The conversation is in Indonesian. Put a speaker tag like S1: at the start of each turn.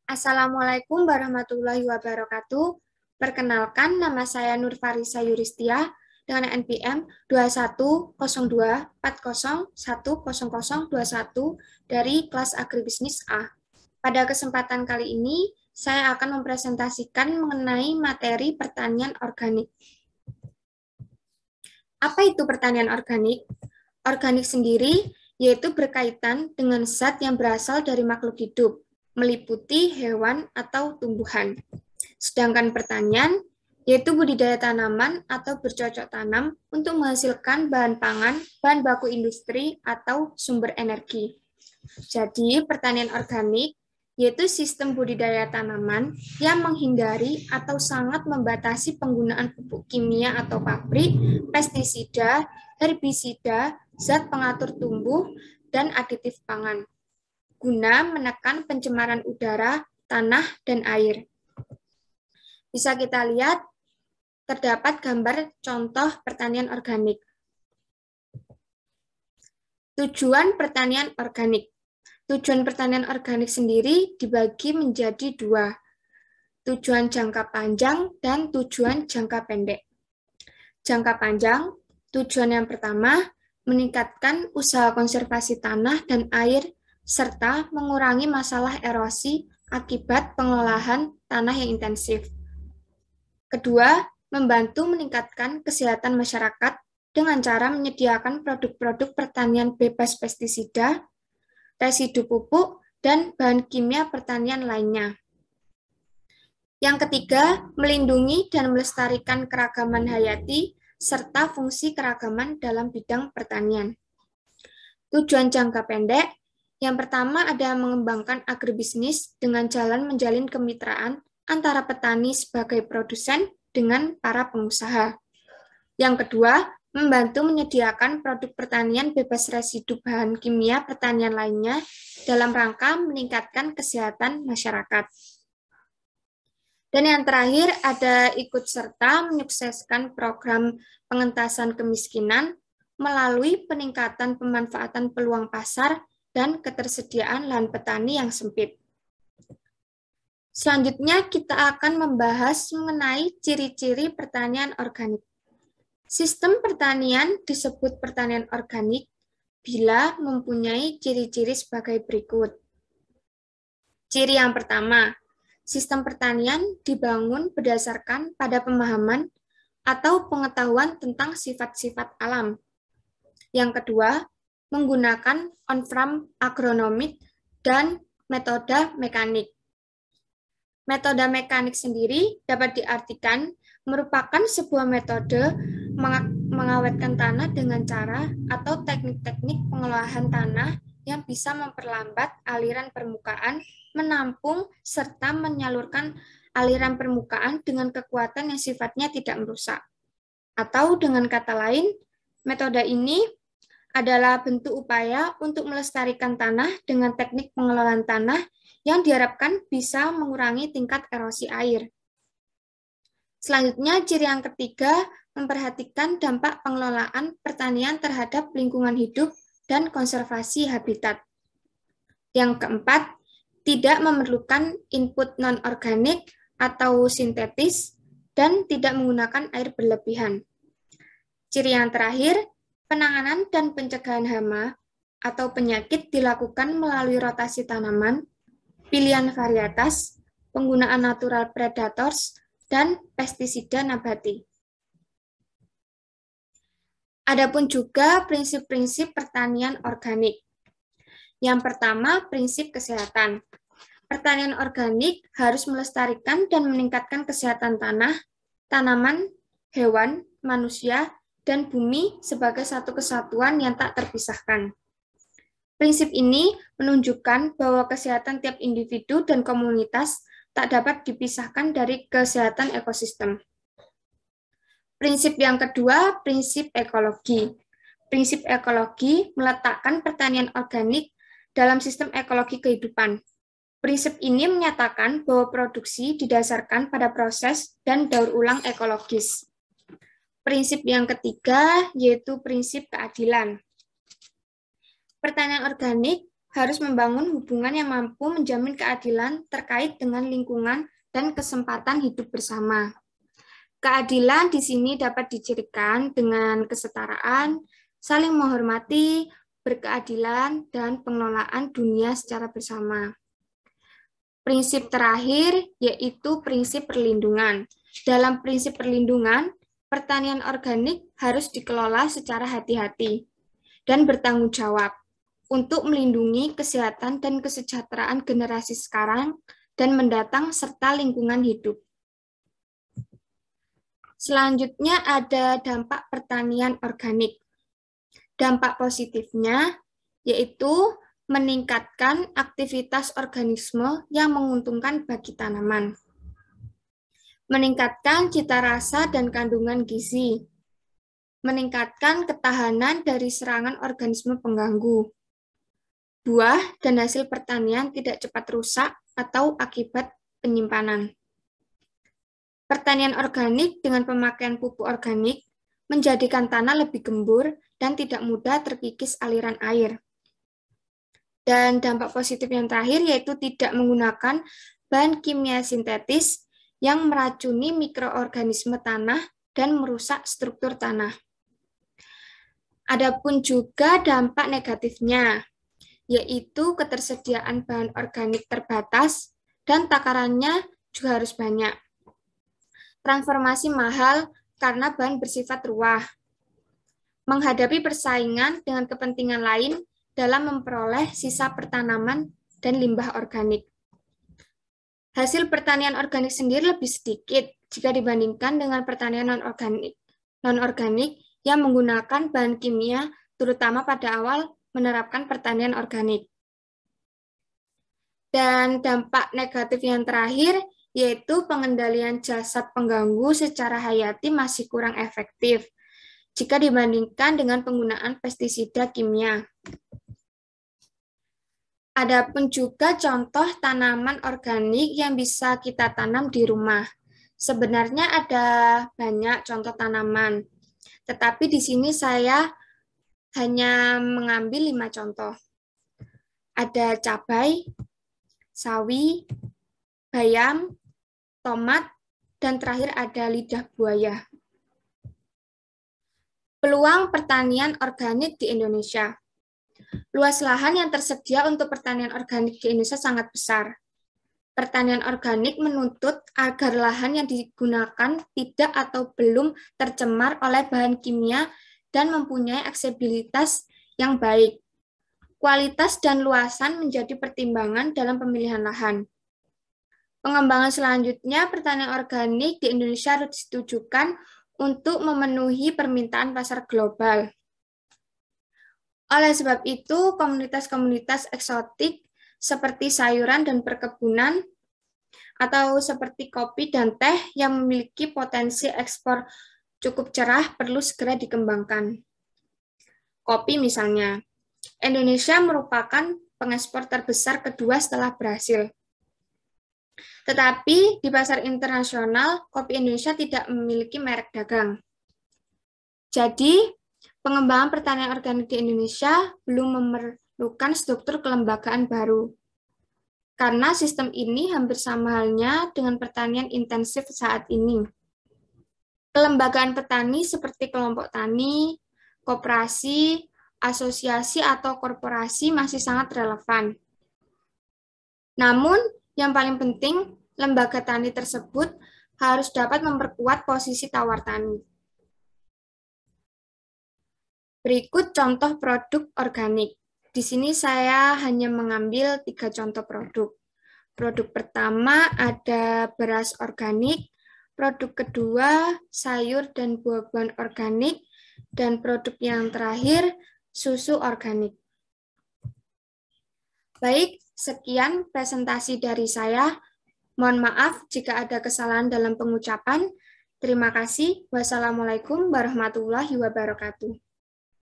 S1: Assalamualaikum warahmatullahi wabarakatuh. Perkenalkan, nama saya Nur Farisa Yuristia dengan NPM 2102401021 dari kelas Agribisnis A. Pada kesempatan kali ini, saya akan mempresentasikan mengenai materi pertanian organik. Apa itu pertanian organik? Organik sendiri yaitu berkaitan dengan zat yang berasal dari makhluk hidup, meliputi hewan atau tumbuhan. Sedangkan pertanian yaitu budidaya tanaman atau bercocok tanam untuk menghasilkan bahan pangan, bahan baku industri, atau sumber energi. Jadi, pertanian organik yaitu sistem budidaya tanaman yang menghindari atau sangat membatasi penggunaan pupuk kimia atau pabrik, pestisida, herbisida, zat pengatur tumbuh, dan aditif pangan, guna menekan pencemaran udara, tanah, dan air. Bisa kita lihat, terdapat gambar contoh pertanian organik. Tujuan pertanian organik. Tujuan pertanian organik sendiri dibagi menjadi dua, tujuan jangka panjang dan tujuan jangka pendek. Jangka panjang, tujuan yang pertama, meningkatkan usaha konservasi tanah dan air, serta mengurangi masalah erosi akibat pengelolaan tanah yang intensif. Kedua, membantu meningkatkan kesehatan masyarakat dengan cara menyediakan produk-produk pertanian bebas pestisida, residu pupuk, dan bahan kimia pertanian lainnya. Yang ketiga, melindungi dan melestarikan keragaman hayati serta fungsi keragaman dalam bidang pertanian. Tujuan jangka pendek, yang pertama ada mengembangkan agribisnis dengan jalan menjalin kemitraan antara petani sebagai produsen dengan para pengusaha. Yang kedua, membantu menyediakan produk pertanian bebas residu bahan kimia pertanian lainnya dalam rangka meningkatkan kesehatan masyarakat. Dan yang terakhir ada ikut serta menyukseskan program pengentasan kemiskinan melalui peningkatan pemanfaatan peluang pasar dan ketersediaan lahan petani yang sempit. Selanjutnya kita akan membahas mengenai ciri-ciri pertanian organik. Sistem pertanian disebut pertanian organik bila mempunyai ciri-ciri sebagai berikut. Ciri yang pertama, sistem pertanian dibangun berdasarkan pada pemahaman atau pengetahuan tentang sifat-sifat alam. Yang kedua, menggunakan on-farm agronomik dan metode mekanik. Metode mekanik sendiri dapat diartikan merupakan sebuah metode mengawetkan tanah dengan cara atau teknik-teknik pengelolaan tanah yang bisa memperlambat aliran permukaan, menampung, serta menyalurkan aliran permukaan dengan kekuatan yang sifatnya tidak merusak. Atau dengan kata lain, metode ini adalah bentuk upaya untuk melestarikan tanah dengan teknik pengelolaan tanah yang diharapkan bisa mengurangi tingkat erosi air. Selanjutnya, ciri yang ketiga, memperhatikan dampak pengelolaan pertanian terhadap lingkungan hidup dan konservasi habitat. Yang keempat, tidak memerlukan input non-organik atau sintetis dan tidak menggunakan air berlebihan. Ciri yang terakhir, penanganan dan pencegahan hama atau penyakit dilakukan melalui rotasi tanaman, pilihan varietas, penggunaan natural predators, dan pestisida nabati. Adapun juga prinsip-prinsip pertanian organik. Yang pertama, prinsip kesehatan. Pertanian organik harus melestarikan dan meningkatkan kesehatan tanah, tanaman, hewan, manusia, dan bumi sebagai satu kesatuan yang tak terpisahkan. Prinsip ini menunjukkan bahwa kesehatan tiap individu dan komunitas tak dapat dipisahkan dari kesehatan ekosistem. Prinsip yang kedua, prinsip ekologi. Prinsip ekologi meletakkan pertanian organik dalam sistem ekologi kehidupan. Prinsip ini menyatakan bahwa produksi didasarkan pada proses dan daur ulang ekologis. Prinsip yang ketiga yaitu prinsip keadilan. Pertanian organik harus membangun hubungan yang mampu menjamin keadilan terkait dengan lingkungan dan kesempatan hidup bersama. Keadilan di sini dapat dicirikan dengan kesetaraan, saling menghormati, berkeadilan, dan pengelolaan dunia secara bersama. Prinsip terakhir yaitu prinsip perlindungan. Dalam prinsip perlindungan, pertanian organik harus dikelola secara hati-hati dan bertanggung jawab untuk melindungi kesehatan dan kesejahteraan generasi sekarang dan mendatang serta lingkungan hidup. Selanjutnya ada dampak pertanian organik. Dampak positifnya yaitu meningkatkan aktivitas organisme yang menguntungkan bagi tanaman. Meningkatkan cita rasa dan kandungan gizi. Meningkatkan ketahanan dari serangan organisme pengganggu. Buah dan hasil pertanian tidak cepat rusak atau akibat penyimpanan. Pertanian organik dengan pemakaian pupuk organik menjadikan tanah lebih gembur dan tidak mudah terkikis aliran air. Dan dampak positif yang terakhir yaitu tidak menggunakan bahan kimia sintetis yang meracuni mikroorganisme tanah dan merusak struktur tanah. Adapun juga dampak negatifnya, yaitu ketersediaan bahan organik terbatas dan takarannya juga harus banyak. Transformasi mahal karena bahan bersifat ruah. Menghadapi persaingan dengan kepentingan lain dalam memperoleh sisa pertanaman dan limbah organik. Hasil pertanian organik sendiri lebih sedikit jika dibandingkan dengan pertanian non-organik yang menggunakan bahan kimia, terutama pada awal menerapkan pertanian organik. Dan dampak negatif yang terakhir yaitu pengendalian jasad pengganggu secara hayati masih kurang efektif jika dibandingkan dengan penggunaan pestisida kimia. Adapun juga contoh tanaman organik yang bisa kita tanam di rumah. Sebenarnya ada banyak contoh tanaman, tetapi di sini saya hanya mengambil 5 contoh. Ada cabai, sawi, bayam, tomat, dan terakhir ada lidah buaya. Peluang pertanian organik di Indonesia. Luas lahan yang tersedia untuk pertanian organik di Indonesia sangat besar. Pertanian organik menuntut agar lahan yang digunakan tidak atau belum tercemar oleh bahan kimia dan mempunyai aksesibilitas yang baik. Kualitas dan luasan menjadi pertimbangan dalam pemilihan lahan. Pengembangan selanjutnya, pertanian organik di Indonesia harus ditujukan untuk memenuhi permintaan pasar global. Oleh sebab itu, komunitas-komunitas eksotik seperti sayuran dan perkebunan, atau seperti kopi dan teh yang memiliki potensi ekspor cukup cerah perlu segera dikembangkan. Kopi misalnya, Indonesia merupakan pengekspor terbesar kedua setelah Brasil. Tetapi di pasar internasional, kopi Indonesia tidak memiliki merek dagang. Jadi, pengembangan pertanian organik di Indonesia belum memerlukan struktur kelembagaan baru. Karena sistem ini hampir sama halnya dengan pertanian intensif saat ini. Kelembagaan petani seperti kelompok tani, koperasi, asosiasi, atau korporasi masih sangat relevan. Namun, yang paling penting, lembaga tani tersebut harus dapat memperkuat posisi tawar tani. Berikut contoh produk organik. Di sini saya hanya mengambil 3 contoh produk. Produk pertama ada beras organik, produk kedua sayur dan buah-buahan organik, dan produk yang terakhir susu organik. Baik, sekian presentasi dari saya. Mohon maaf jika ada kesalahan dalam pengucapan. Terima kasih. Wassalamualaikum warahmatullahi wabarakatuh.